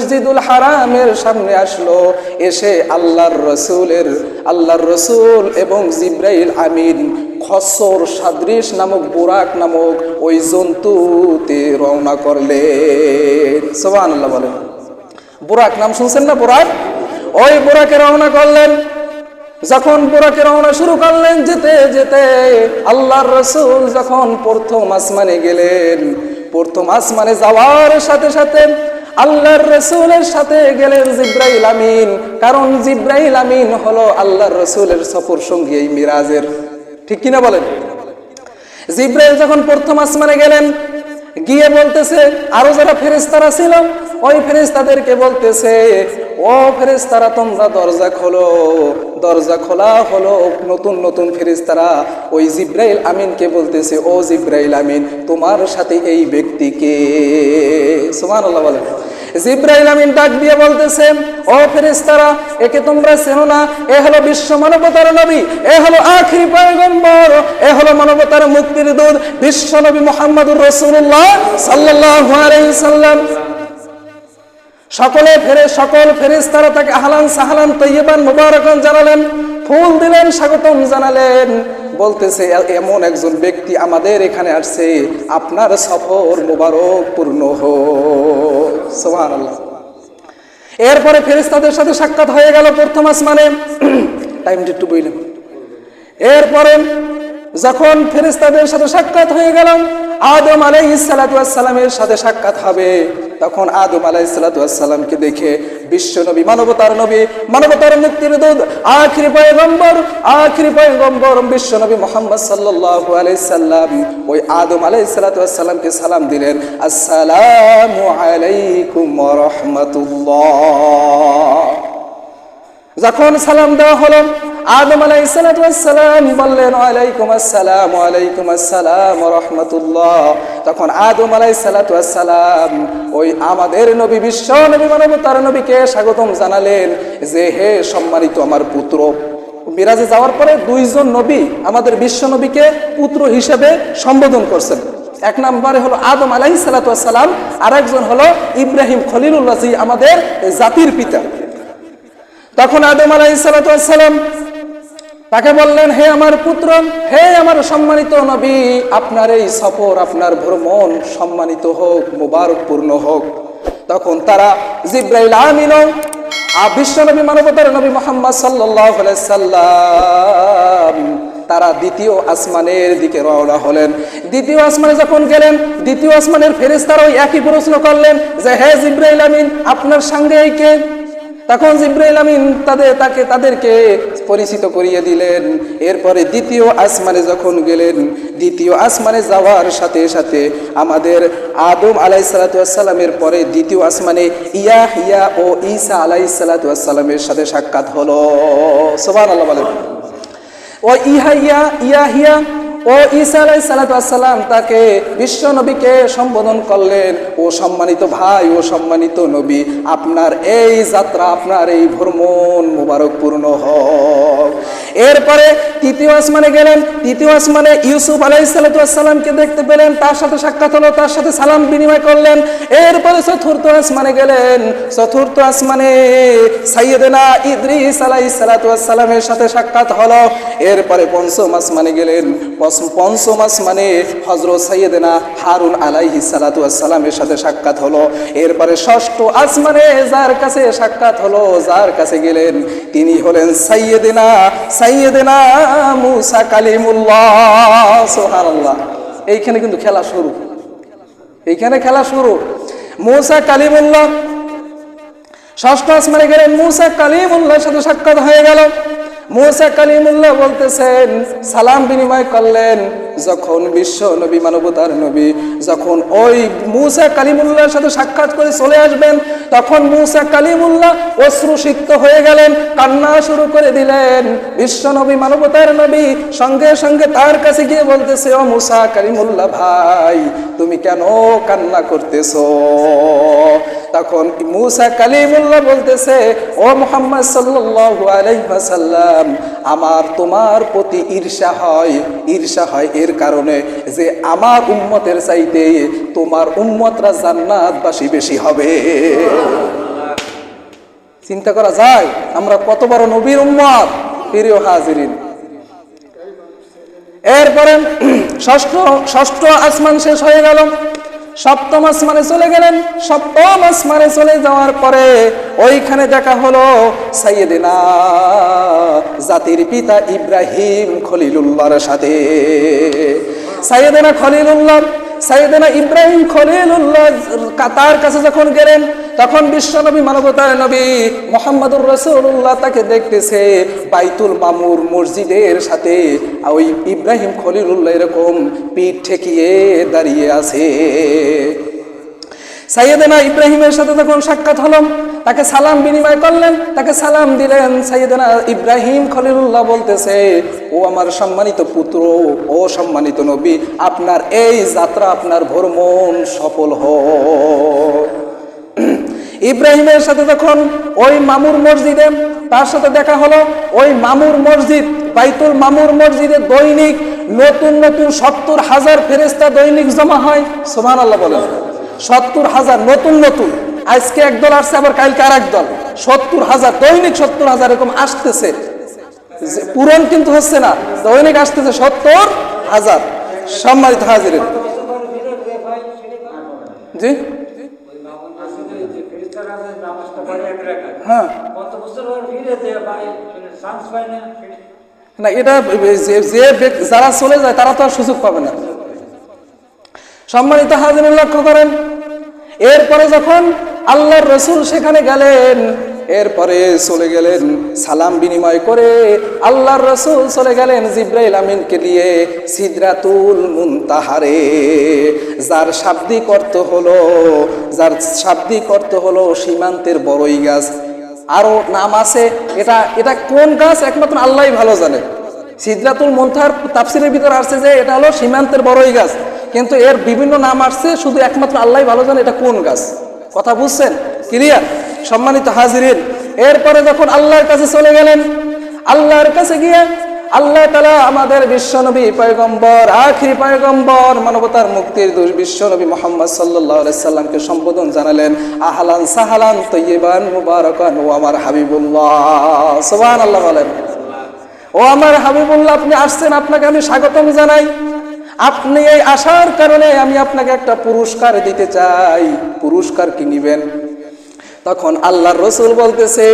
মসজিদুল হারামের সামনে আসলো, এসে আল্লাহর রসূল এবং জিব্রাইল আমিন খসর সাদৃশ নামক বুরাক নামক ওই জন্তুতে রওনা করলেন। সুবহানাল্লাহ বলেন। বুরাক নাম শুনছেন না? বুরাক, ওই বুরাকে রওনা করলেন। যখন বুরাকে রওনা শুরু করলেন, যেতে যেতে আল্লাহর রাসূল যখন প্রথম আসমানে গেলেন, প্রথম আসমানে যাওয়ার সাথে সাথে আল্লাহর রাসূলের সাথে গেলেন জিব্রাইল আমিন। কারণ জিব্রাইল আমিন হলো আল্লাহর রাসূলের সফর সঙ্গী এই মিরাজের, ঠিক কিনা বলেন? জিব্রাইল যখন প্রথম আসমানে গেলেন, গিয়ে বলতেছে আরো যারা ফেরেশতারা ছিল ওই ফেরেশতাদেরকে বলতেছে, ও ফেরেশতারা তোমরা দরজা খোলো। দরজা খোলা হলো, নতুন নতুন ফেরেশতারা ওই জিব্রাইল আমিনকে বলতেছে, ও জিব্রাইল আমিন তোমার সাথে এই ব্যক্তিকে। সুবহানাল্লাহ বলেন। জিব্রাইল আমিন ডাক দিয়ে বলতেছে, ও ফেরেশতারা একে তোমরা চেনো না? এ হলো বিশ্ব মানবতার নবী, এ হলো আখিরি পয়গম্বর, এ হলো মানবতার মুক্তির দূত বিশ্ব নবী মুহাম্মদুর রাসূলুল্লাহ সাল্লাল্লাহু আলাইহি সাল্লাম। সকল ফেরেশতারা তাকে আহলান সাহলান তৈয়বান মুবারাকান জানালেন, ফুল দিলেন, স্বাগতম জানালেন। বলতেছে এমন একজন ব্যক্তি আমাদের এখানে আসছে, আপনার সফর মুবারক পূর্ণ হোক। সুবহানাল্লাহ। এরপরে ফেরেশতাদের সাথে সাক্ষাৎ হয়ে গেল প্রথম আসমানে। টাইমটা একটু বইলাম। এরপরে যখন ফেরেশতাদের সাথে সাক্ষাৎ হয়ে গেল, আদম আলাইহিস সালাতু ওয়াস সালামের সাথে সাক্ষাৎ হবে। তখন আদম আলাইহিস সালাতু ওয়াস সালামকে দেখে বিশ্ব নবী, মানবতার নবী, মানবতার মুক্তির দূত, আখিরি পয়গম্বর বিশ্ব নবী মুহাম্মদ সাল্লাল্লাহু আলাইহি সাল্লাম ওই আদম আলাইহিস সালাতু ওয়াস সালামকে সালাম দিলেন, আসসালামু আলাইকুম ওয়া রাহমাতুল্লাহ। যখন সালাম দেওয়া হলো, আদম আলাইহিস সালাতু ওয়াস সালাম বললেন, ওয়ালাইকুম আসসালাম ওয়া রাহমাতুল্লাহ। তখন আদম আলাইহিস সালাতু ওয়াস সালাম ওই আমাদের নবী, বিশ্ব নবী, মানবতার নবীকে স্বাগতম জানালেন যে, হে সম্মানিত আমার পুত্র। মিরাজে যাওয়ার পরে দুইজন নবী আমাদের বিশ্ব নবীকে পুত্র হিসেবে সম্বোধন করছেন। এক নম্বরে হলো আদম আলাইহিস সালাতু ওয়াস সালাম, আর একজন হলো ইব্রাহিম খলিলুল্লাহ, জি আমাদের জাতির পিতা। তখন আদম আলাইহিস সালাতু ওয়াস সালাম তাকে বললেন, হে আমার পুত্র, হে আমার সম্মানিত নবী, আপনার এই সফর, আপনার ভ্রমণ সম্মানিত হোক, মুবারকপূর্ণ হোক। তখন তারা জিব্রাইল আমিন বিশ্ব নবী, মানবতার নবী মুহাম্মদ সাল্লাল্লাহু আলাইহি সাল্লাম তারা দ্বিতীয় আসমানের দিকে রওনা হলেন। দ্বিতীয় আসমানে যখন গেলেন, দ্বিতীয় আসমানের ফেরেশতারা ওই একই প্রশ্ন করলেন যে, হে জিব্রাইল আমিন আপনার সঙ্গে এই কে? তখন জিব্রাইল আমিন তাদেরকে পরিচিত করিয়ে দিলেন। এরপরে দ্বিতীয় আসমানে যখন গেলেন, দ্বিতীয় আসমানে যাওয়ার সাথে সাথে আমাদের আদম আলাইহিস সালাতু ওয়াস সালামের পরে দ্বিতীয় আসমানে ইয়াহইয়া ও ঈসা আলাইহিস সালাতু ওয়াস সালামের সাথে সাক্ষাৎ হলো। সুবহানাল্লাহ বলেন। ও ইয়াহইয়া ও ঈসা আলাইহিস সালাতু ওয়াস সালাম তাকে বিশ্ব নবীকে সম্বোধন করলেন, ও সম্মানিত ভাই, ও সম্মানিত নবী, আপনার এই যাত্রা, আপনার এই ভ্রমণ মুবারকপূর্ণ হোক। এরপরে তৃতীয় আসমানে গেলেন। তৃতীয় আসমানে ইউসুফ আলাইহিস সালাতু ওয়াস সালামকে দেখতে পেলেন, তার সাথে সাক্ষাৎ হলো, তার সাথে সালাম বিনিময় করলেন। এরপরে চতুর্থ আসমানে গেলেন। চতুর্থ আসমানে সাইয়্যিদনা ইদ্রিস আলাইহিস সালাতু ওয়াস সালামের সাথে সাক্ষাৎ হলো। এরপরে পঞ্চম আসমানে গেলেন। পঞ্চম আসমানে হযরত সাইয়্যিদনা হারুন আলাইহিস সালাতু ওয়াস সালামের সাথে সাক্ষাৎ হলো। এরপরে ষষ্ঠ আসমানে যার কাছে সাক্ষাৎ হলো, যার কাছে গেলেন, তিনি হলেন সাইয়্যিদনা মুসা কালিমুল্লাহ। সুবহানাল্লাহ। এইখানে কিন্তু খেলা শুরু, মুসা কালিমুল্লাহ। ষষ্ঠ আসমানে গেলেন, মুসা কালিমুল্লাহর সাথে সাক্ষাৎ হয়ে গেল। মুসা কালিমুল্লাহ বলতেছেন, সালাম বিনিময় করলেন। যখন বিশ্ব নবী, মানবতার নবী যখন ওই মুসা কালিমুল্লাহর সাথে সাক্ষাৎ করে চলে আসবেন, তখন মুসা কালিমুল্লাহ অশ্রুসিক্ত হয়ে গেলেন, কান্না শুরু করে দিলেন। বিশ্ব নবী, মানবতার নবী সঙ্গে সঙ্গে তার কাছে গিয়ে বলতেছে, ও মুসা কালিমুল্লাহ ভাই, তুমি কেন কান্না করতেছো? তখন মুসা কালিমুল্লাহ বলতেছে, ও মুহাম্মদ সাল্লাল্লাহু আলাইহি ওয়াসাল্লাম, আমার তোমার প্রতি ঈর্ষা হয় এর কারণে যে আমার উম্মতের চাইতে তোমার উম্মতরা জান্নাতবাসী বেশি হবে। চিন্তা করা যায় আমরা কত বড় নবীর উম্মত। প্রিয় হাজিরিন, এরপরে ষষ্ঠ আসমান শেষ হয়ে গেল, সপ্তম আসমানে চলে গেলেন। সপ্তম আসমানে চলে যাওয়ার পরে ওইখানে দেখা হলো সাইয়েদেনা জাতির পিতা ইব্রাহিম খলিলুল্লাহর সাথে। সাইয়েদেনা ইব্রাহিম খলিলুল্লাহ তার কাছে যখন গেলেন, তখন বিশ্বনবী মানবতার নবী মুহাম্মদুর রাসূলুল্লাহ তাকে দেখতেছে বাইতুল মামুর মসজিদের সাথে। ওই ইব্রাহিম খলিলুল্লাহ এরকম পিঠ ঠেকিয়ে দাঁড়িয়ে আছে। সাইয়েদেনা ইব্রাহিমের সাথে যখন সাক্ষাৎ হলো, তাকে সালাম বিনিময় করলেন, তাকে সালাম দিলেন। সাইয়েদেনা ইব্রাহিম খলিলুল্লাহ বলতেছে, ও আমার সম্মানিত পুত্র, ও সম্মানিত নবী, আপনার এই যাত্রা, আপনার ভ্রমণ সফল হয়। ইব্রাহিমের সাথে যখন ওই মামুর মসজিদে তার সাথে দেখা হলো, ওই মামুর মসজিদ, বাইতুল মামুর মসজিদে দৈনিক নতুন নতুন 70,000 ফেরেশতা দৈনিক জমা হয়। সুবহানাল্লাহ বলেন। 70,000 নতুন নতুন, আজকে একদল আসছে, আবার কালকে আর একদল। 70,000 দৈনিক 70,000 এরকম আসতেছে, পূরণ কিন্তু হচ্ছে না, দৈনিক আসতেছে 70,000। সম্মানিত হাজিরিন, জি হ্যাঁ, না এটা যারা চলে যায় তারা তো আর সুযোগ পাবে না। সম্মানিত হাজিরিন, লক্ষ্য করেন, এরপরে যখন আল্লাহর রাসূল সেখানে গেলেন, এরপরে চলে গেলেন সালাম বিনিময় করে, আল্লাহর রাসূল চলে গেলেন জিবরাইল আমিনকে নিয়ে সিদরাতুল মুনতাহারে, যার শাব্দিক অর্থ হলো সীমান্তের বড়ই গাছ। আরো নাম আছে, এটা কোন গাছ একমাত্র আল্লাহই ভালো জানে। সিদরাতুল মুনতাহার তাফসীরের ভিতরে আসছে যে এটা হলো সীমান্তের বড়ই গাছ, কিন্তু এর বিভিন্ন নাম আসছে, শুধু একমাত্র আল্লাহই ভালো জানে এটা কোন গাছ। কথা বুঝছেন? ক্লিয়ার? সম্মানিত হাজিরিন, এরপরে যখন আল্লাহর কাছে চলে গেলেন, আল্লাহর কাছে গিয়ে আল্লাহ তাআলা আমাদের বিশ্বনবী পয়গম্বর, আখিরি পয়গম্বর, মানবতার মুক্তির দূত বিশ্বনবী মুহাম্মদ সাল্লাল্লাহু আলাইহি সাল্লামকে সম্বোধন জানালেন, আহলান সাহলান তয়্যিবান মুবারাকান ও আমার হাবিবুল্লাহ। সুবহানাল্লাহ বলেন। ও আমার হাবিবুল্লাহ, আপনি আসছেন, আপনাকে আমি স্বাগতম জানাই। আপনি এই আসার কারণে আমি আপনাকে একটা পুরস্কার দিতে চাই। পুরস্কার কি নিবেন? তখন আল্লাহর রাসূল বলতেছে,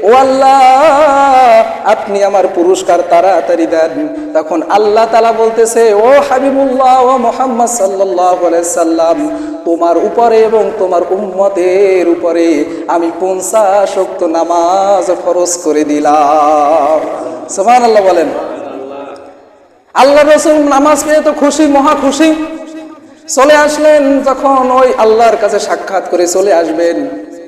ও আল্লাহ, আপনি আমার পুরস্কার তাড়াতাড়ি দেন। তখন আল্লাহ তাআলা বলতেছে, ও হাবিবুল্লাহ, ও মুহাম্মদ সাল্লাল্লাহু আলাইহি সাল্লাম, তোমার উপরে এবং তোমার উম্মতের উপরে আমি 50 ওয়াক্ত নামাজ ফরজ করে দিলাম। সুবহানাল্লাহ বলেন। আল্লাহ রাসূল নামাজ পেয়ে তো খুশি, মহা খুশি। চলে আসলেন, যখন ওই আল্লাহর কাছে সাক্ষাৎ করে চলে আসবেন,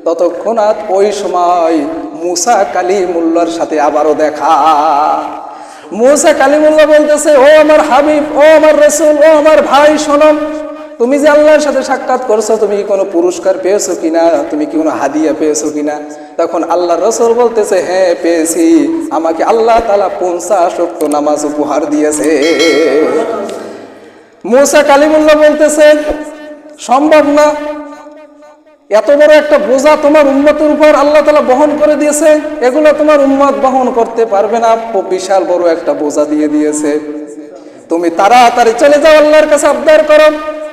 ততক্ষণাৎ ওই সময় মুসা কালিমুল্লাহর সাথে আবারও দেখা। মুসা কালিমুল্লাহ বলতেছে, ও আমার হাবিব, ও আমার রাসূল, ও আমার ভাই, শোনো, তুমি যে আল্লাহর সাথে সাক্ষাৎ করছো, তুমি কি কোনো পুরস্কার পেয়েছো কিনা, তুমি কি কোনো হাদিয়া পেয়েছো কিনা? তখন আল্লাহর রাসূল বলতেছে, হ্যাঁ পেয়েছি, আমাকে আল্লাহ তাআলা 50 ওয়াক্ত নামাজ উপহার দিয়েছে। মুসা কালিমুল্লাহ বলতেছে, সম্ভব না, এত বড় একটা বোঝা তোমার উম্মতের উপর আল্লাহ তাআলা বহন করে দিয়েছে, এগুলো তোমার উম্মত বহন করতে পারবে না, বিশাল বড় একটা বোঝা দিয়ে দিয়েছে। তুমি তাড়াতাড়ি চলে যাও, আল্লাহর কাছে আবদার করো,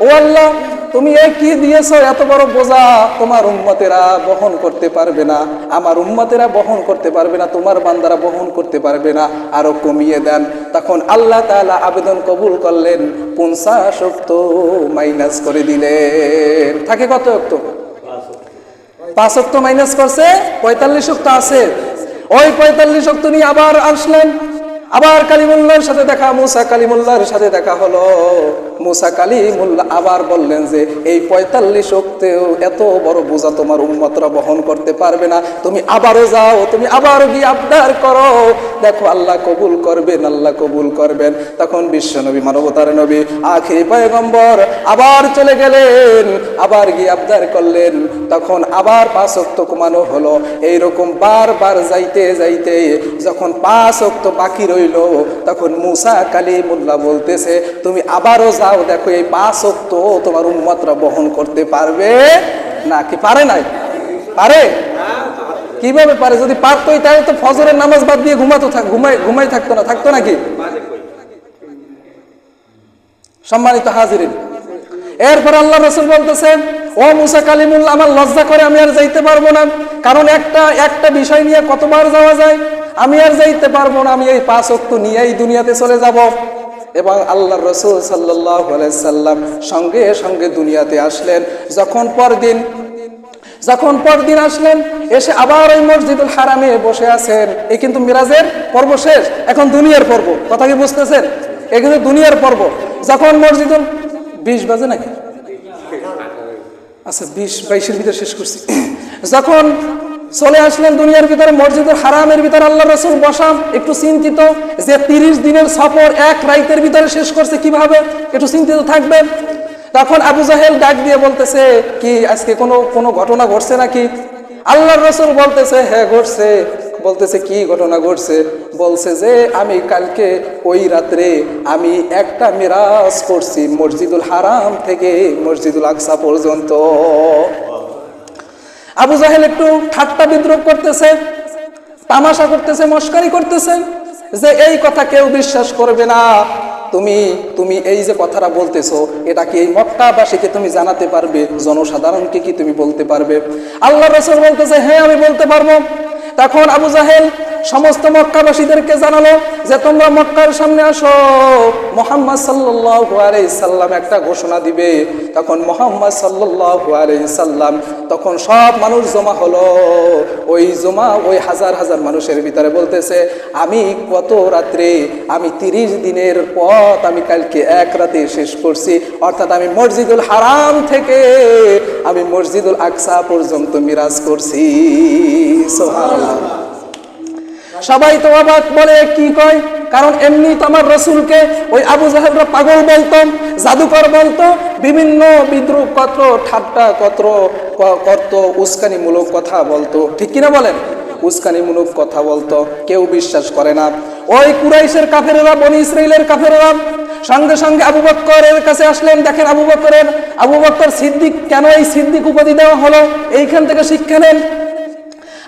ও আল্লাহ, তুমি এই কি দিয়েছো, এত বড় বোঝা তোমার উম্মতেরা বহন করতে পারবে না, আমার উম্মতেরা বহন করতে পারবে না, তোমার বান্দারা বহন করতে পারবে না, আরো কমিয়ে দেন। তখন আল্লাহ তাআলা আবেদন কবুল করলেন, 50 ওয়াক্ত মাইনাস করে দিলেন। থাকে কত ওয়াক্ত? 5 ওয়াক্ত মাইনাস করছে, 45 ওয়াক্ত আছে। ওই 45 ওয়াক্ত নিয়ে আবার আসলেন, আবার কালিমুল্লাহর সাথে দেখা, মুসা কালিমুল্লাহর সাথে দেখা হলো। মুসা কালিমুল্লাহ আবার বললেন যে এই 45 ওয়াক্তেও এত বড় বোঝা তোমার উম্মতরা বহন করতে পারবে না, তুমি আবারও যাও, তুমি আবারও গিয়ে আবদার করো, দেখো আল্লাহ কবুল করবেন, আল্লাহ কবুল করবেন। তখন বিশ্বনবী, মানবতার নবী, আখিরি পয়গম্বর আবার চলে গেলেন, আবার গিয়ে আবদার করলেন। তখন আবার 5 ওয়াক্ত কমানো হলো। এইরকম বারবার যাইতে যাইতে যখন 5 ওয়াক্ত বাকি রইল, তখন মুসা কালিমুল্লাহ বলতেছে, তুমি আবারও যাও, দেখো এই 5 ওয়াক্ত তোমার উম্মতরা বহন করতে পারবে না। কি পারে নাই? পারে? কিভাবে পারে? যদি পারতোই তাহলে তো ফজরের নামাজ বাদ দিয়ে ঘুমাই থাকতো না, থাকতো নাকি? সম্মানিত হাজিরিন, এরপর আল্লাহ রাসূল বলতেছেন, ও মুসা কালিমুল্লাহ, আমার লজ্জা করে, আমি আর যাইতে পারবো না। কারণ একটা বিষয় নিয়ে কতবার যাওয়া যায়, আমি আর যাইতে পারবো না, আমি এই 5 ওয়াক্ত নিয়েই দুনিয়াতে চলে যাব। এবং আল্লাহর রাসূল সাল্লাল্লাহু আলাইহি সাল্লাম সঙ্গে সঙ্গে দুনিয়াতে আসলেন। যখন পরদিন আসলেন, এসে আবার ওই মসজিদুল হারামে বসে আছেন। এই কিন্তু মিরাজের পর্ব শেষ, এখন দুনিয়ার পর্ব। কথা কি বুঝতেছেন? এই কিন্তু দুনিয়ার পর্ব। যখন মসজিদুল 20 বাজে নাকি? আচ্ছা, 20-22-এর ভিতরে শেষ করছি। যখন চলে আসলেন দুনিয়ার ভিতরে, মসজিদুল হারামের ভিতরে আল্লাহ রাসূল বসা, একটু চিন্তিত যে 30 দিনের সফর এক রাতের ভিতরে শেষ করছে কিভাবে, একটু চিন্তিত থাকবেন। তখন আবু জাহেল ডাক দিয়ে বলতেছে, কি আজকে কোনো ঘটনা ঘটছে নাকি? আল্লাহর রাসূল বলতেছে, হ্যাঁ ঘটছে। বলতেছে, কি ঘটনা ঘটছে? বলছে যে আমি কালকে ওই রাত্রে আমি একটা মিরাজ করছি, মসজিদুল হারাম থেকে মসজিদুল আকসা পর্যন্ত। আবু জাহেল একটু ঠাট্টা বিদ্রুপ করতেছে, তামাশা করতেছে, মস্কারি করতেছে যে এই কথা কেউ বিশ্বাস করবে না। তুমি এই যে কথাটা বলতেছো, এটা কি এই মক্কাবাসীকে তুমি জানাতে পারবে? জনসাধারণকে কি তুমি বলতে পারবে? আল্লাহর রাসূল বলতেছে, হ্যাঁ আমি বলতে পারবো। তখন আবু জাহেল সমস্ত মক্কাবাসীদেরকে জানালো যে তোমরা মক্কার সামনে আসো, মুহাম্মদ সাল্লাল্লাহু আলাইহি সাল্লাম একটা ঘোষণা দিবে। তখন মুহাম্মদ সাল্লাল্লাহু আলাইহি সাল্লাম, তখন সব মানুষ জমা হলো। ওই হাজার হাজার মানুষের ভিতরে বলতেছে, আমি কত রাত্রে, আমি 30 দিনের পথ আমি কালকে এক রাতে শেষ করছি। অর্থাৎ আমি মসজিদুল হারাম থেকে আমি মসজিদুল আকসা পর্যন্ত মিরাজ করছি। সুবহানাল্লাহ। সবাই তো অবাক, বলে কি কয়? কারণ এমনি তো আমার রাসূলকে ওই আবু জাহেলরা পাগল বলতো, জাদুকর বলতো, বিভিন্ন বিদ্রুপ কত, ঠাট্টা কত, উস্কানিমূলক কথা বলতো। ঠিক কিনা বলেন? উস্কানিমূলক কথা বলতো, কেউ বিশ্বাস করে না। ওই কুরাইশের কাফেররা, বনি ইসরাইলের কাফেররা সঙ্গে সঙ্গে আবু বকরের কাছে আসলেন। দেখেন আবু বকর সিদ্দিক, কেন এই সিদ্দিক উপাধি দেওয়া হলো? এইখান থেকে শিক্ষা নেন।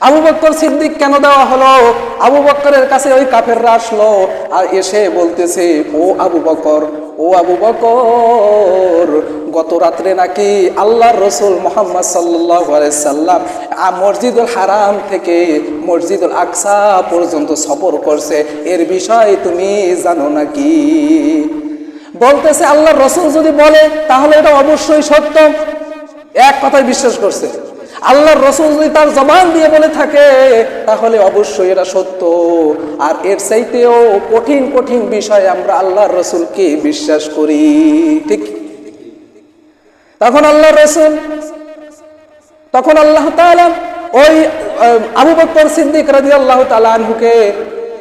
আবু বকর সিদ্দিক কেন দেওয়া হলো? আবু বকরের কাছে ওই কাফেররা আসলো, আর এসে বলতেছে, ও আবু বকর, গত রাত্রে নাকি আল্লাহর রাসূল মুহাম্মদ সাল্লাল্লাহু আলাইহি সাল্লাম মসজিদুল হারাম থেকে মসজিদুল আকসা পর্যন্ত সফর করছে, এর বিষয় তুমি জানো নাকি? বলতেছে, আল্লাহর রাসূল যদি বলে তাহলে এটা অবশ্যই সত্য। এক কথায় বিশ্বাস করছে। আল্লাহর রাসূল যদি তার জবান দিয়ে বলে থাকে তাহলে অবশ্যই এটা সত্য। আর এর চাইতেও কঠিন কঠিন বিষয় আমরা আল্লাহর রাসূলকে বিশ্বাস করি। ঠিক? তখন আল্লাহ তাআলা ওই আবু বকর সিদ্দিক রাদিয়াল্লাহু তাআলা আনহুকে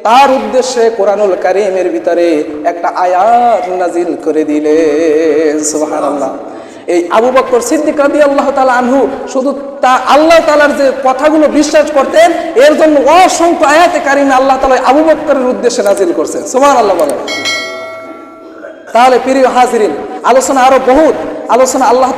তার উদ্দেশ্যে কোরআনুল কারীমের ভিতরে একটা আয়াত নাজিল করে দিলেন। সুবহানাল্লাহ। এই আবু বকর সিদ্দিক রাদিয়াল্লাহু তাআলা আনহু শুধু আল্লাহ তাআলার যে কথাগুলো বিশ্বাস করতেন, এর জন্য অসংখ্য আয়াতে কারিমে আল্লাহ তাআলা আবু বকরের উদ্দেশ্যে নাজিল করছেন। সুবহানাল্লাহ বলেন। তাহলে প্রিয় হাজিরিন, আলোচনা আরো বহুত। আলোচনা আল্লাহ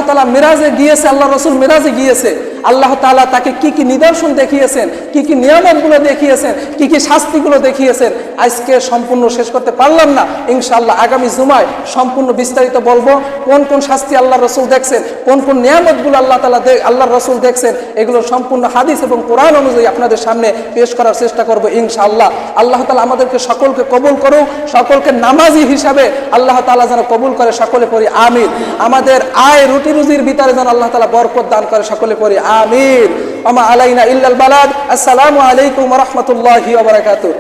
তাআলা মিরাজে গিয়েছে, আল্লাহ রাসূল মিরাজে গিয়েছে। আল্লাহ তাআলা তাকে কি কি নিদর্শন দেখিয়েছেন, কি কি নিয়ামতগুলো দেখিয়েছেন, কি কি শাস্তিগুলো দেখিয়েছেন, আজকে সম্পূর্ণ শেষ করতে পারলাম না। ইনশাআল্লাহ আগামী জুমায় সম্পূর্ণ বিস্তারিত বলবো, কোন কোন শাস্তি আল্লাহ রাসূল দেখছেন, কোন কোন নিয়ামতগুলো আল্লাহর রাসূল দেখছেন, এগুলো সম্পূর্ণ হাদিস এবং কোরআন অনুযায়ী আপনাদের সামনে পেশ করার চেষ্টা করব ইনশাআল্লাহ। আল্লাহ তাআলা আমাদেরকে সকলকে কবুল করুক, সকলকে নামাজি হিসাবে আল্লাহ তাআলা যেন কবুল করে, সকলে পড়ি আমিন। আমাদের আয় রুটি রুজির ভিতরে যেন আল্লাহ তাআলা বরকত দান করে, সকলে পড়ি আমিন। ওয়া মা আলাইনা ইল্লাল বালাগ। আসসালামু আলাইকুম ওয়া রাহমাতুল্লাহি ওয়া বারাকাতুহু।